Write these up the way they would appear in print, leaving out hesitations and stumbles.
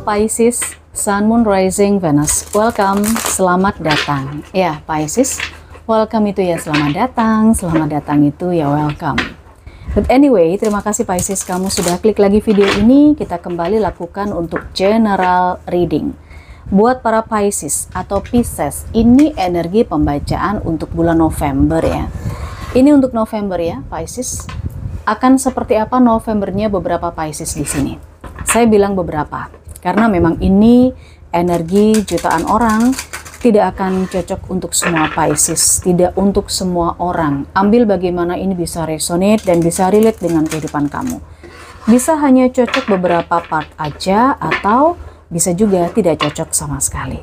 Pisces, Sun, Moon, Rising, Venus. Welcome, selamat datang. Ya, Pisces, welcome itu ya selamat datang itu ya welcome. But anyway, terima kasih Pisces kamu sudah klik lagi video ini. Kita kembali lakukan untuk general reading. Buat para Pisces atau Pisces, ini energi pembacaan untuk bulan November ya. Ini untuk November ya, Pisces. Akan seperti apa Novembernya beberapa Pisces di sini? Saya bilang beberapa, karena memang ini energi jutaan orang, tidak akan cocok untuk semua Pisces, tidak untuk semua orang. Ambil bagaimana ini bisa resonate dan bisa relate dengan kehidupan kamu. Bisa hanya cocok beberapa part aja, atau bisa juga tidak cocok sama sekali.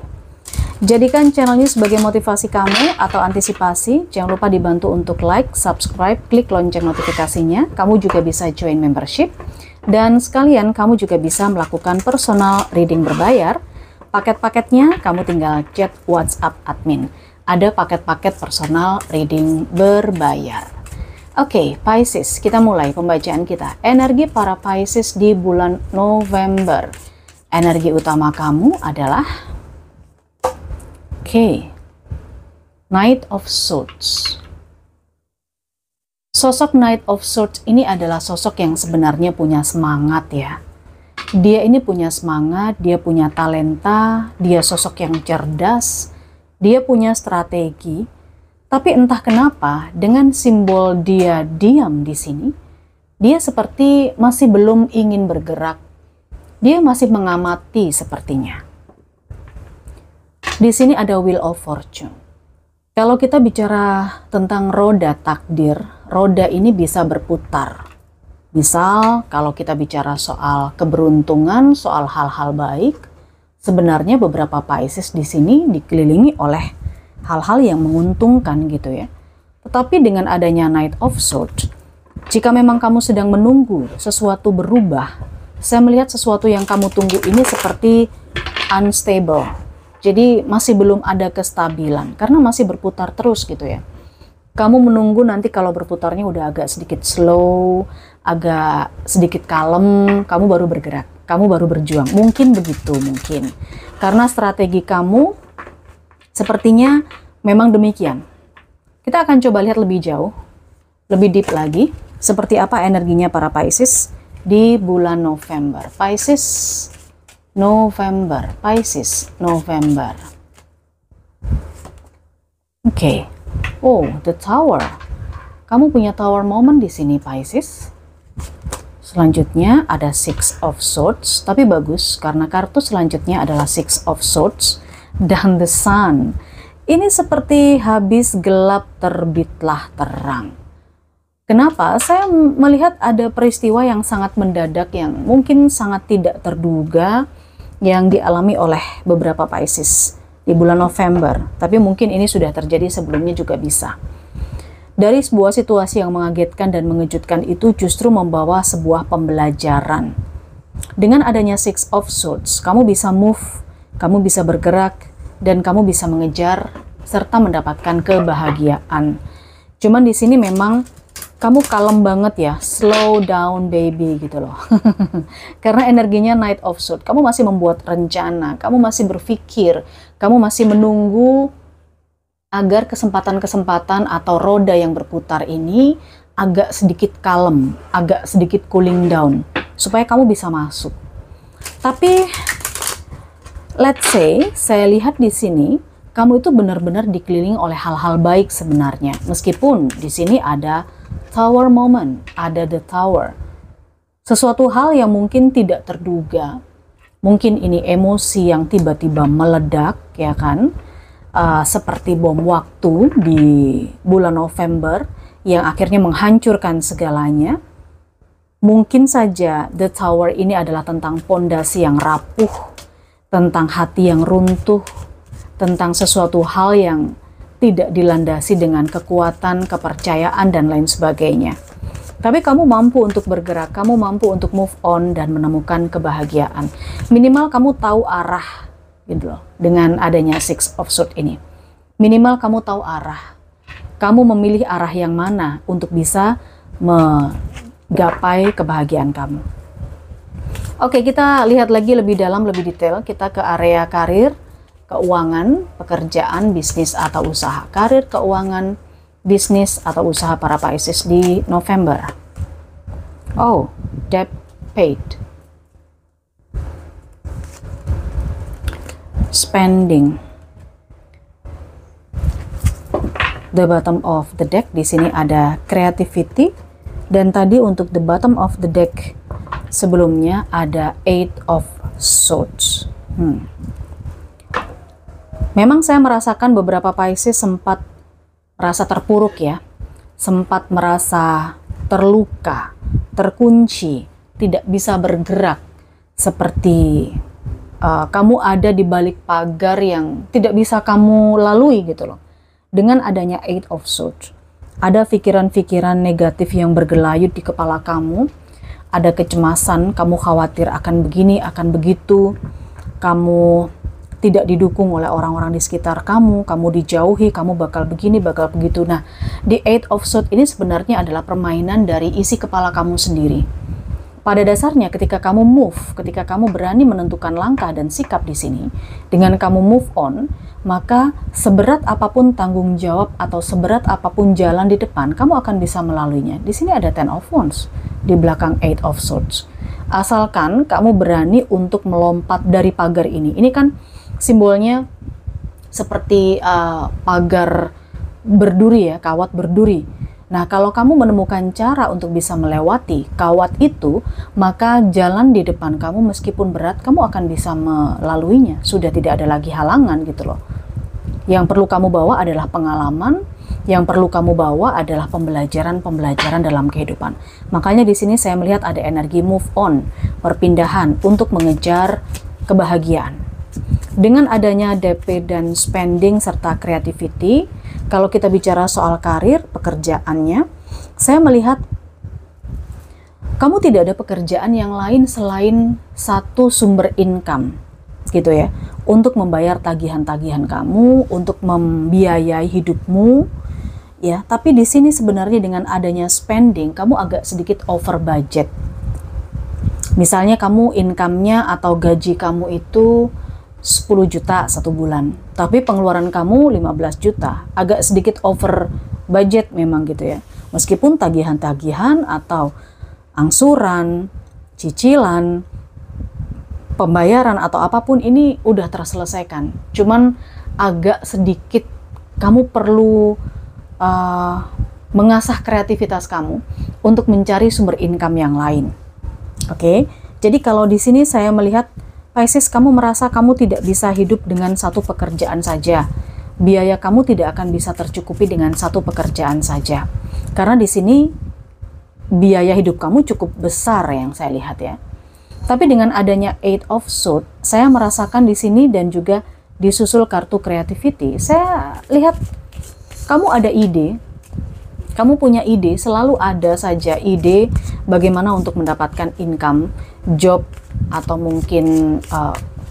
Jadikan channel ini sebagai motivasi kamu atau antisipasi. Jangan lupa dibantu untuk like, subscribe, klik lonceng notifikasinya. Kamu juga bisa join membership. Dan sekalian kamu juga bisa melakukan personal reading berbayar. Paket-paketnya kamu tinggal chat WhatsApp admin. Ada paket-paket personal reading berbayar. Oke, Pisces, kita mulai pembacaan kita. Energi para Pisces di bulan November. Energi utama kamu adalah Knight of Swords. Sosok Knight of Swords ini adalah sosok yang sebenarnya punya semangat ya. Dia ini punya semangat, dia punya talenta, dia sosok yang cerdas, dia punya strategi. Tapi entah kenapa dengan simbol dia diam di sini, dia seperti masih belum ingin bergerak. Dia masih mengamati sepertinya. Di sini ada Wheel of Fortune. Kalau kita bicara tentang roda takdir, roda ini bisa berputar. Misal, kalau kita bicara soal keberuntungan, soal hal-hal baik, sebenarnya beberapa Pisces di sini dikelilingi oleh hal-hal yang menguntungkan gitu ya. Tetapi dengan adanya Knight of Swords, jika memang kamu sedang menunggu sesuatu berubah, saya melihat sesuatu yang kamu tunggu ini seperti unstable. Jadi masih belum ada kestabilan karena masih berputar terus gitu ya. Kamu menunggu nanti kalau berputarnya udah agak sedikit slow, agak sedikit kalem, kamu baru bergerak, kamu baru berjuang. Mungkin begitu, mungkin. Karena strategi kamu sepertinya memang demikian. Kita akan coba lihat lebih jauh, lebih deep lagi, seperti apa energinya para Pisces di bulan November. Pisces November, Pisces November. Oke. Oh, the Tower. Kamu punya Tower moment di sini, Pisces. Selanjutnya ada Six of Swords, tapi bagus karena kartu selanjutnya adalah Six of Swords dan the Sun. Ini seperti habis gelap terbitlah terang. Kenapa? Saya melihat ada peristiwa yang sangat mendadak yang mungkin sangat tidak terduga yang dialami oleh beberapa Pisces di bulan November. Tapi mungkin ini sudah terjadi sebelumnya juga bisa. Dari sebuah situasi yang mengagetkan dan mengejutkan itu justru membawa sebuah pembelajaran. Dengan adanya Six of Swords, kamu bisa move, kamu bisa bergerak, dan kamu bisa mengejar serta mendapatkan kebahagiaan. Cuman di sini memang kamu kalem banget ya, slow down baby gitu loh. Karena energinya Knight of Swords, kamu masih membuat rencana, kamu masih berpikir, kamu masih menunggu agar kesempatan-kesempatan atau roda yang berputar ini agak sedikit kalem, agak sedikit cooling down, supaya kamu bisa masuk. Tapi, let's say, saya lihat di sini, kamu itu benar-benar dikelilingi oleh hal-hal baik sebenarnya. Meskipun di sini ada Tower moment, ada the Tower. Sesuatu hal yang mungkin tidak terduga, mungkin ini emosi yang tiba-tiba meledak, ya kan? Seperti bom waktu di bulan November yang akhirnya menghancurkan segalanya. Mungkin saja the Tower ini adalah tentang pondasi yang rapuh, tentang hati yang runtuh, tentang sesuatu hal yang tidak dilandasi dengan kekuatan, kepercayaan, dan lain sebagainya. Tapi kamu mampu untuk bergerak, kamu mampu untuk move on dan menemukan kebahagiaan. Minimal kamu tahu arah, gitu loh, dengan adanya Six of Swords ini. Minimal kamu tahu arah. Kamu memilih arah yang mana untuk bisa menggapai kebahagiaan kamu. Oke, kita lihat lagi lebih dalam, lebih detail. Kita ke area karir, keuangan, pekerjaan, bisnis atau usaha. Karir, keuangan, bisnis atau usaha para Pisces di November. Oh, debt paid. Spending. The bottom of the deck di sini ada creativity, dan tadi untuk the bottom of the deck sebelumnya ada Eight of Swords. Memang saya merasakan beberapa Pisces sempat merasa terpuruk ya, sempat merasa terluka, terkunci, tidak bisa bergerak, seperti kamu ada di balik pagar yang tidak bisa kamu lalui gitu loh. Dengan adanya Eight of Swords, ada pikiran-pikiran negatif yang bergelayut di kepala kamu, ada kecemasan, kamu khawatir akan begini, akan begitu, kamu tidak didukung oleh orang-orang di sekitar kamu dijauhi, kamu bakal begini, bakal begitu. Nah, di Eight of Swords ini sebenarnya adalah permainan dari isi kepala kamu sendiri. Pada dasarnya ketika kamu move, ketika kamu berani menentukan langkah dan sikap di sini, dengan kamu move on, maka seberat apapun tanggung jawab atau seberat apapun jalan di depan, kamu akan bisa melaluinya. Di sini ada Ten of Wands di belakang Eight of Swords. Asalkan kamu berani untuk melompat dari pagar ini. Ini kan simbolnya seperti pagar berduri ya, kawat berduri. Nah, kalau kamu menemukan cara untuk bisa melewati kawat itu, maka jalan di depan kamu meskipun berat, kamu akan bisa melaluinya. Sudah tidak ada lagi halangan gitu loh. Yang perlu kamu bawa adalah pengalaman, yang perlu kamu bawa adalah pembelajaran-pembelajaran dalam kehidupan. Makanya di sini saya melihat ada energi move on, perpindahan untuk mengejar kebahagiaan. Dengan adanya DP dan spending serta creativity, kalau kita bicara soal karir, pekerjaannya, saya melihat kamu tidak ada pekerjaan yang lain selain satu sumber income, gitu ya, untuk membayar tagihan-tagihan kamu, untuk membiayai hidupmu, ya. Tapi di sini sebenarnya dengan adanya spending, kamu agak sedikit over budget. Misalnya kamu income-nya atau gaji kamu itu 10 juta satu bulan, tapi pengeluaran kamu 15 juta, agak sedikit over budget memang gitu ya. Meskipun tagihan-tagihan atau angsuran, cicilan, pembayaran atau apapun ini udah terselesaikan, cuman agak sedikit kamu perlu mengasah kreativitas kamu untuk mencari sumber income yang lain. Oke, jadi kalau di sini saya melihat Pisces, kamu merasa kamu tidak bisa hidup dengan satu pekerjaan saja. Biaya kamu tidak akan bisa tercukupi dengan satu pekerjaan saja. Karena di sini biaya hidup kamu cukup besar yang saya lihat ya. Tapi dengan adanya Eight of Swords, saya merasakan di sini dan juga disusul kartu creativity. Saya lihat kamu ada ide. Kamu punya ide, selalu ada saja ide bagaimana untuk mendapatkan income, job, atau mungkin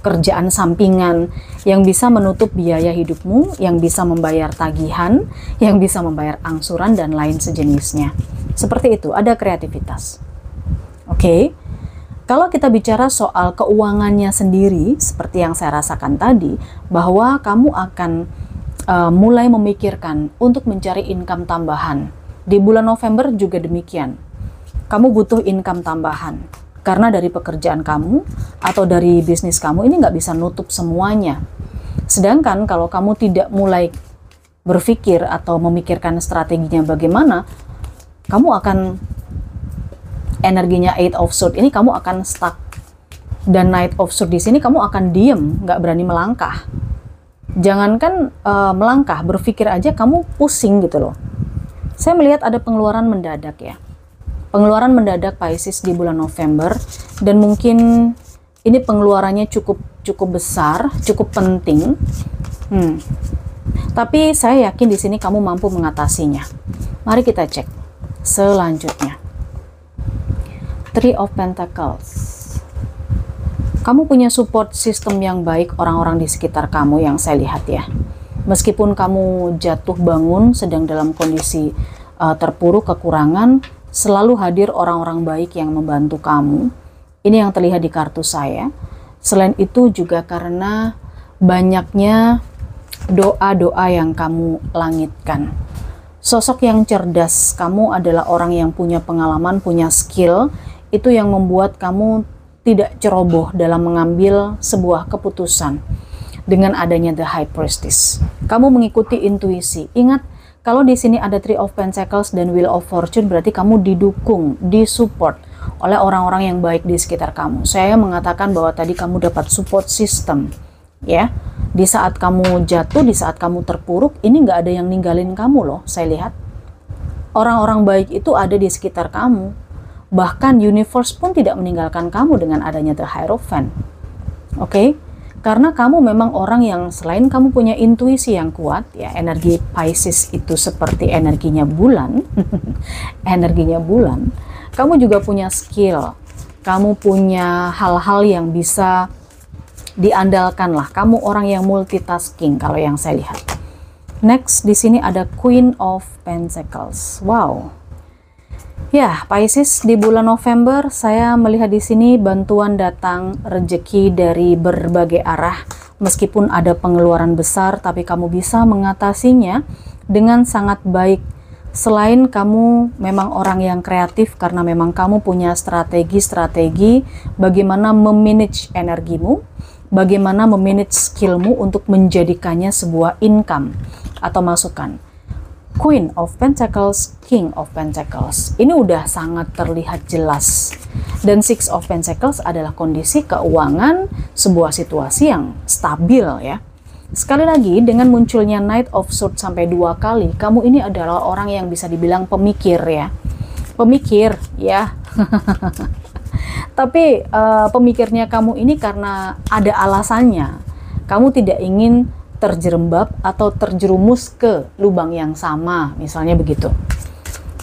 kerjaan sampingan yang bisa menutup biaya hidupmu, yang bisa membayar tagihan, yang bisa membayar angsuran, dan lain sejenisnya. Seperti itu, ada kreativitas. Oke, kalau kita bicara soal keuangannya sendiri, seperti yang saya rasakan tadi, bahwa kamu akan mulai memikirkan untuk mencari income tambahan. Di bulan November juga demikian. Kamu butuh income tambahan. Karena dari pekerjaan kamu atau dari bisnis kamu ini nggak bisa nutup semuanya. Sedangkan kalau kamu tidak mulai berpikir atau memikirkan strateginya bagaimana, kamu akan energinya Eight of Swords ini kamu akan stuck. Dan Knight of Swords di sini kamu akan diem, nggak berani melangkah. Jangankan melangkah, berpikir aja kamu pusing gitu loh. Saya melihat ada pengeluaran mendadak ya. Pengeluaran mendadak Pisces di bulan November, dan mungkin ini pengeluarannya cukup besar, cukup penting. Tapi saya yakin di sini kamu mampu mengatasinya. Mari kita cek selanjutnya. Three of Pentacles. Kamu punya support system yang baik, orang-orang di sekitar kamu yang saya lihat ya. Meskipun kamu jatuh bangun sedang dalam kondisi terpuruk, kekurangan, selalu hadir orang-orang baik yang membantu kamu, Ini yang terlihat di kartu saya. Selain itu juga karena banyaknya doa-doa yang kamu langitkan. Sosok yang cerdas, kamu adalah orang yang punya pengalaman, punya skill, itu yang membuat kamu tidak ceroboh dalam mengambil sebuah keputusan. Dengan adanya The High Priestess, kamu mengikuti intuisi. Ingat, kalau di sini ada Three of Pentacles dan Wheel of Fortune, berarti kamu didukung, disupport oleh orang-orang yang baik di sekitar kamu. Saya mengatakan bahwa tadi kamu dapat support system, ya. Di saat kamu jatuh, di saat kamu terpuruk, ini nggak ada yang ninggalin kamu loh. Saya lihat orang-orang baik itu ada di sekitar kamu. Bahkan universe pun tidak meninggalkan kamu dengan adanya The Hierophant. Oke? Karena kamu memang orang yang selain kamu punya intuisi yang kuat, ya, energi Pisces itu seperti energinya bulan, energinya bulan, kamu juga punya skill, kamu punya hal-hal yang bisa diandalkan lah, kamu orang yang multitasking kalau yang saya lihat. Next, di sini ada Queen of Pentacles. Wow. Ya, Pisces, di bulan November saya melihat di sini bantuan datang, rezeki dari berbagai arah. Meskipun ada pengeluaran besar, tapi kamu bisa mengatasinya dengan sangat baik. Selain kamu memang orang yang kreatif karena memang kamu punya strategi-strategi bagaimana memanage energimu, bagaimana memanage skillmu untuk menjadikannya sebuah income atau masukan. Queen of Pentacles, King of Pentacles. Ini udah sangat terlihat jelas. Dan Six of Pentacles adalah kondisi keuangan sebuah situasi yang stabil, ya. Sekali lagi, dengan munculnya Knight of Swords sampai 2 kali, kamu ini adalah orang yang bisa dibilang pemikir, ya. Pemikir, ya. Tapi pemikirnya kamu ini karena ada alasannya. Kamu tidak ingin terjerembab atau terjerumus ke lubang yang sama, misalnya begitu.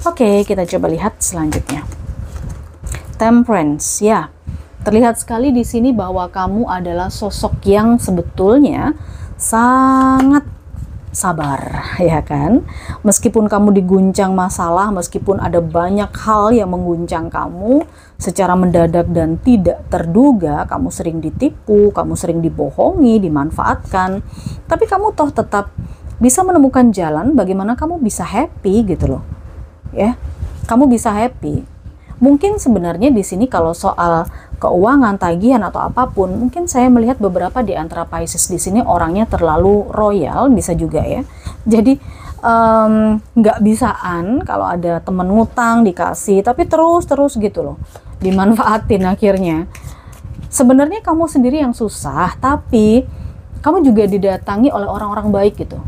Oke, kita coba lihat selanjutnya. Temperance, ya. Terlihat sekali di sini bahwa kamu adalah sosok yang sebetulnya sangat sabar, ya kan? Meskipun kamu diguncang masalah, meskipun ada banyak hal yang mengguncang kamu secara mendadak dan tidak terduga, kamu sering ditipu, kamu sering dibohongi, dimanfaatkan, tapi kamu toh tetap bisa menemukan jalan bagaimana kamu bisa happy gitu loh, ya. Kamu bisa happy. Mungkin sebenarnya di sini kalau soal keuangan, tagihan atau apapun, mungkin saya melihat beberapa di antara Pisces di sini orangnya terlalu royal, bisa juga ya. Jadi nggak bisaan kalau ada temen ngutang dikasih, tapi terus gitu loh, dimanfaatin akhirnya. Sebenarnya kamu sendiri yang susah, tapi kamu juga didatangi oleh orang-orang baik gitu.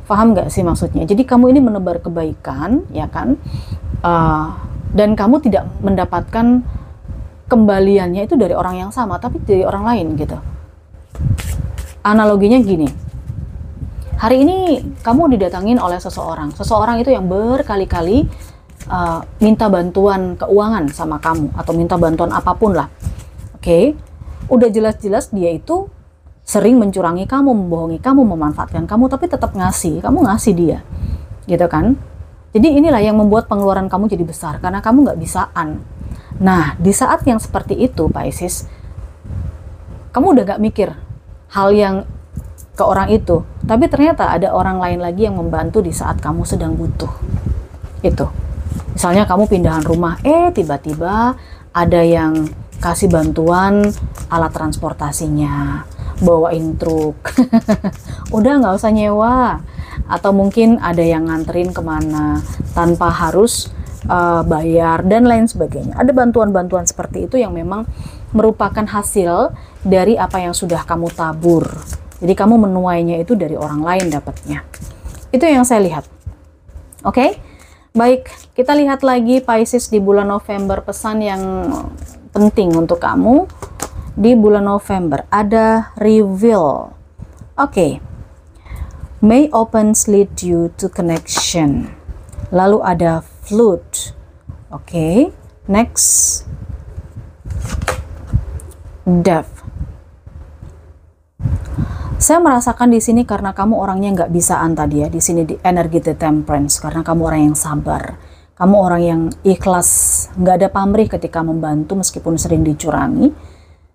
Paham nggak sih maksudnya? Jadi kamu ini menebar kebaikan, ya kan? Dan kamu tidak mendapatkan kembaliannya itu dari orang yang sama, tapi dari orang lain gitu. Analoginya gini, hari ini kamu didatangin oleh seseorang itu yang berkali-kali minta bantuan keuangan sama kamu, atau minta bantuan apapun lah. Oke, udah jelas-jelas dia itu sering mencurangi kamu, membohongi kamu, memanfaatkan kamu, tapi tetap kamu ngasih dia, gitu kan? Jadi inilah yang membuat pengeluaran kamu jadi besar, karena kamu nggak bisaan. Nah, di saat yang seperti itu, Pisces, kamu udah nggak mikir hal yang ke orang itu, tapi ternyata ada orang lain lagi yang membantu di saat kamu sedang butuh. Itu. Misalnya kamu pindahan rumah, tiba-tiba ada yang kasih bantuan alat transportasinya, bawain truk, udah nggak usah nyewa. Atau mungkin ada yang nganterin kemana tanpa harus bayar dan lain sebagainya. Ada bantuan-bantuan seperti itu yang memang merupakan hasil dari apa yang sudah kamu tabur. Jadi kamu menuainya itu dari orang lain dapatnya. Itu yang saya lihat. Oke? Baik, kita lihat lagi Pisces di bulan November, pesan yang penting untuk kamu di bulan November. Ada reveal. Oke. May opens lead you to connection. Lalu ada flute. Oke. Next. Death. Saya merasakan di sini karena kamu orangnya nggak bisaan tadi ya. Di sini di energi the temperance, karena kamu orang yang sabar. Kamu orang yang ikhlas, nggak ada pamrih ketika membantu meskipun sering dicurangi.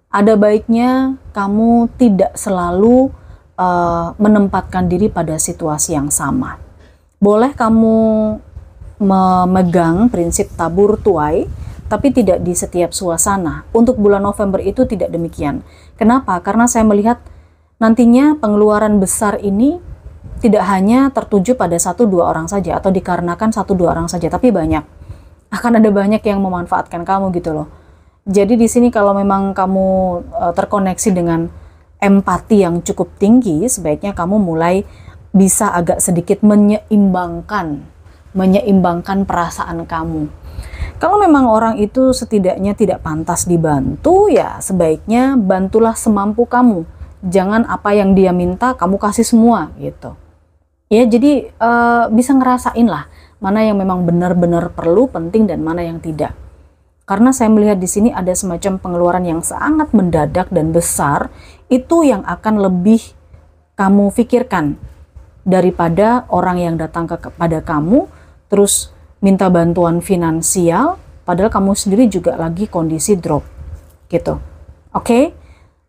Ada baiknya kamu tidak selalu menempatkan diri pada situasi yang sama. Boleh kamu memegang prinsip tabur tuai, tapi tidak di setiap suasana. Untuk bulan November itu tidak demikian. Kenapa? Karena saya melihat nantinya pengeluaran besar ini tidak hanya tertuju pada 1-2 orang saja atau dikarenakan 1-2 orang saja, tapi banyak. Akan ada banyak yang memanfaatkan kamu gitu loh. Jadi di sini kalau memang kamu terkoneksi dengan empati yang cukup tinggi, sebaiknya kamu mulai bisa agak sedikit menyeimbangkan perasaan kamu. Kalau memang orang itu setidaknya tidak pantas dibantu, ya sebaiknya bantulah semampu kamu. Jangan apa yang dia minta kamu kasih semua gitu. Ya, jadi bisa ngerasain lah mana yang memang benar-benar perlu, penting, dan mana yang tidak. Karena saya melihat di sini ada semacam pengeluaran yang sangat mendadak dan besar, itu yang akan lebih kamu pikirkan daripada orang yang datang kepada kamu terus minta bantuan finansial, padahal kamu sendiri juga lagi kondisi drop gitu. Oke?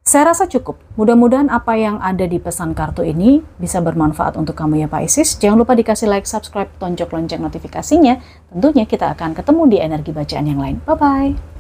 Saya rasa cukup. Mudah-mudahan apa yang ada di pesan kartu ini bisa bermanfaat untuk kamu ya Pisces. Jangan lupa dikasih like, subscribe, tonjok lonceng notifikasinya. Tentunya kita akan ketemu di energi bacaan yang lain. Bye-bye.